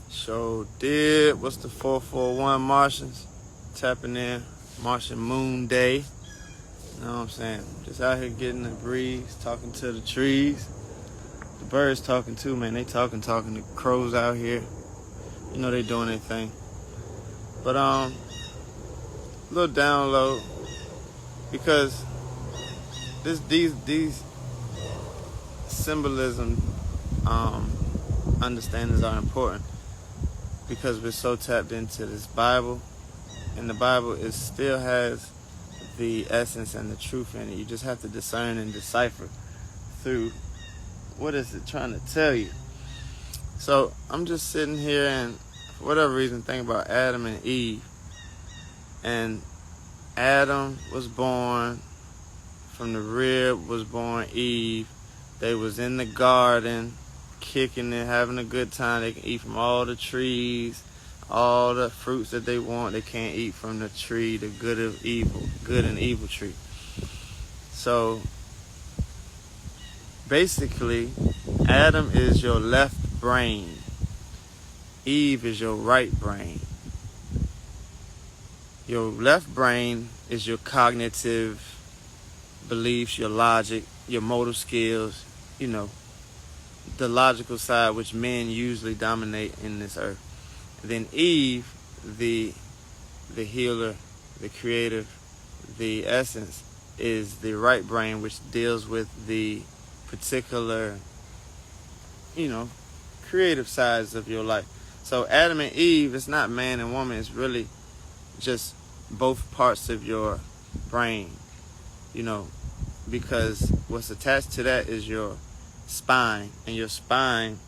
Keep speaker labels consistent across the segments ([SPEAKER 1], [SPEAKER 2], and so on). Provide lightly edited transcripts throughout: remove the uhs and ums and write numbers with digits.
[SPEAKER 1] So did. What's the 441 Martians? Tapping in. Martian Moon Day. You know what I'm saying? Just out here getting the breeze, talking to the trees. The birds talking too, man. They talking. The crows out here. You know they doing their thing. But a little download, because these symbolism understandings are important, because we're so tapped into this Bible, and the Bible still has the essence and the truth in it. You just have to discern and decipher through what is it trying to tell you. So I'm just sitting here and for whatever reason thinking about Adam and Eve. And Adam was born, from the rib was born Eve. They was in the garden, kicking it, having a good time. They can eat from all the trees, all the fruits that they want. They can't eat from the tree, the good and evil tree. So basically, Adam is your left brain. Eve is your right brain. Your left brain is your cognitive beliefs, your logic, your motor skills, the logical side, which men usually dominate in this earth. Then Eve, the healer, the creator, the essence, is the right brain, which deals with the particular, creative sides of your life. So Adam and Eve, it's not man and woman, it's really just both parts of your brain, because what's attached to that is your spine, and your spine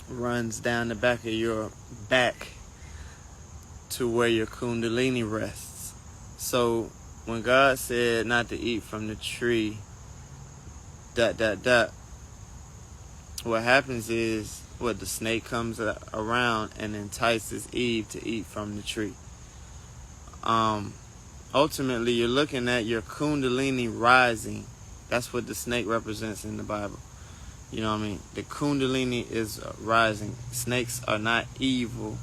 [SPEAKER 1] runs down the back of your back to where your kundalini rests. So when God said not to eat from the tree, what happens is, the snake comes around and entices Eve to eat from the tree. Ultimately, you're looking at your kundalini rising. That's what the snake represents in the Bible. You know what I mean? The kundalini is rising. Snakes are not evil.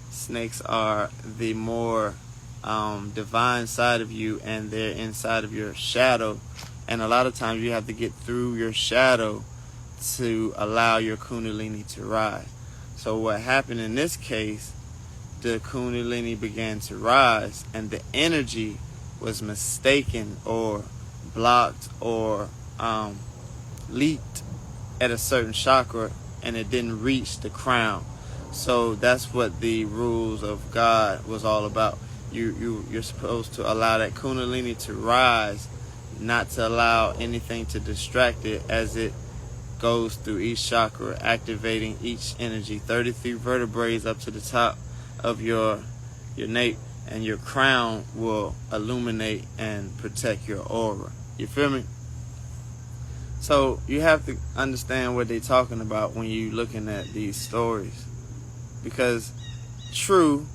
[SPEAKER 1] Snakes are the more divine side of you, and they're inside of your shadow. And a lot of times you have to get through your shadow to allow your kundalini to rise. So what happened in this case, the kundalini began to rise, and the energy was mistaken or blocked or leaked at a certain chakra, and it didn't reach the crown. So that's what the rules of God was all about. You're supposed to allow that kundalini to rise, not to allow anything to distract it as it goes through each chakra, activating each energy. 33 vertebrae up to the top of your nape, and your crown will illuminate and protect your aura. You feel me? So you have to understand what they're talking about when you're looking at these stories, because true,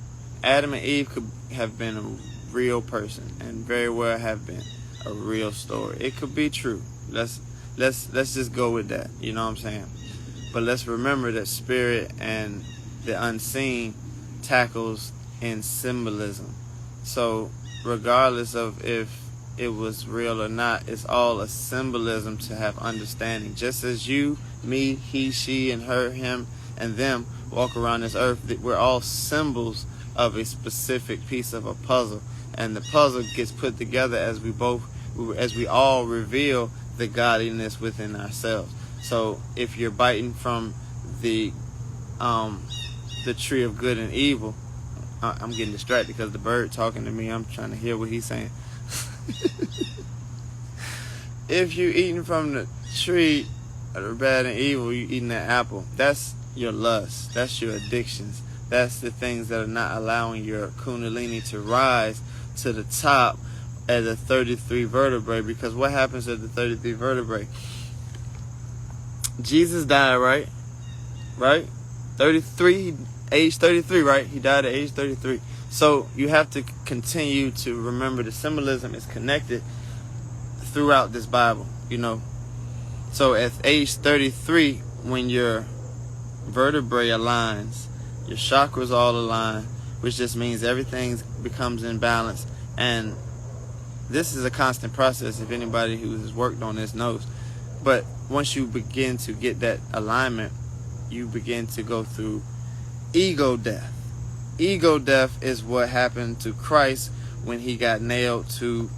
[SPEAKER 1] Adam and Eve could have been a real person, and very well have been a real story. It could be true. Let's just go with that. You know what I'm saying? But let's remember that spirit and the unseen tackles in symbolism. So regardless of if it was real or not, it's all a symbolism to have understanding. Just as you, me, he, she, and her, him, and them walk around this earth, we're all symbols of a specific piece of a puzzle. And the puzzle gets put together as we all reveal the godliness within ourselves. So if you're biting from the tree of good and evil, I'm getting distracted because the bird talking to me. I'm trying to hear what he's saying. If you're eating from the tree of the bad and evil, you're eating that apple. That's your lust. That's your addictions. That's the things that are not allowing your kundalini to rise to the top at the 33 vertebrae. Because what happens at the 33 vertebrae? Jesus died, right? 33, age 33, right? He died at age 33. So you have to continue to remember the symbolism is connected throughout this Bible, So at age 33, when your vertebrae aligns Your chakras all align, which just means everything becomes in balance. And this is a constant process, if anybody who has worked on this knows. But once you begin to get that alignment, you begin to go through ego death. Ego death is what happened to Christ when he got nailed to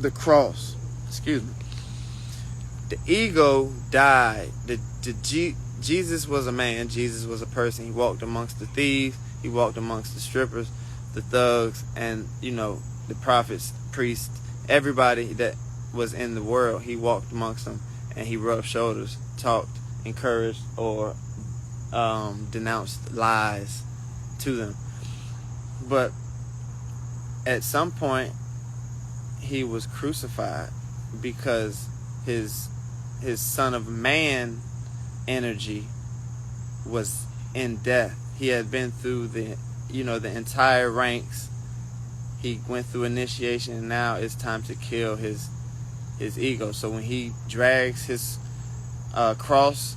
[SPEAKER 1] the cross. Excuse me. The ego died. Jesus was a man. Jesus was a person. He walked amongst the thieves. He walked amongst the strippers, the thugs, and, the prophets, priests, everybody that was in the world. He walked amongst them, and he rubbed shoulders, talked, encouraged, or denounced lies to them. But at some point, he was crucified because his Son of Man energy was in death. He had been through the entire ranks. He went through initiation, and now it's time to kill his ego. So when he drags his cross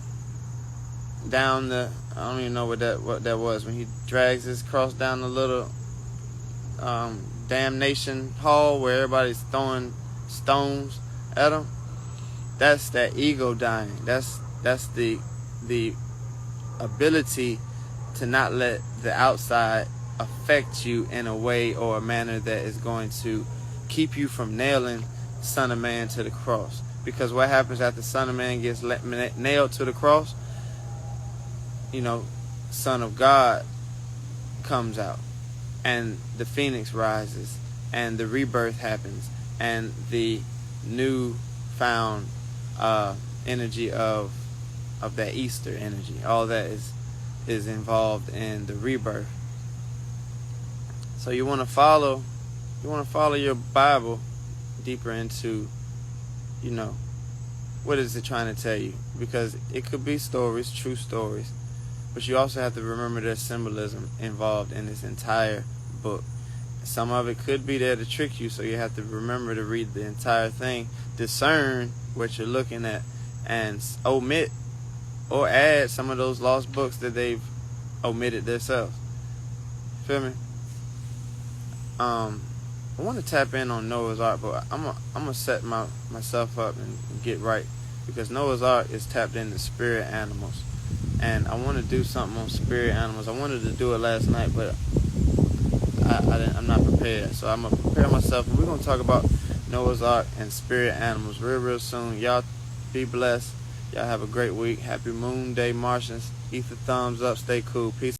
[SPEAKER 1] down I don't even know what that was. When he drags his cross down the little damnation hall where everybody's throwing stones at him, that's that ego dying. That's the ability to not let the outside affect you in a way or a manner that is going to keep you from nailing Son of Man to the cross. Because what happens after Son of Man gets nailed to the cross? Son of God comes out, and the phoenix rises, and the rebirth happens, and the new found energy of that Easter energy. All that is involved in the rebirth. So you want to follow your Bible deeper into, what is it trying to tell you? Because it could be stories, true stories, but you also have to remember there's symbolism involved in this entire book. Some of it could be there to trick you, so you have to remember to read the entire thing, discern what you're looking at, and omit or add some of those lost books that they've omitted themselves. Feel me? I want to tap in on Noah's Ark, but I'm gonna set myself up and get right, because Noah's Ark is tapped into spirit animals, and I want to do something on spirit animals. I wanted to do it last night, but I'm not prepared, so I'm gonna prepare myself, and we're gonna talk about Noah's Ark and spirit animals real soon. Y'all be blessed. Y'all have a great week. Happy Moon Day, Martians. Eat the thumbs up. Stay cool. Peace.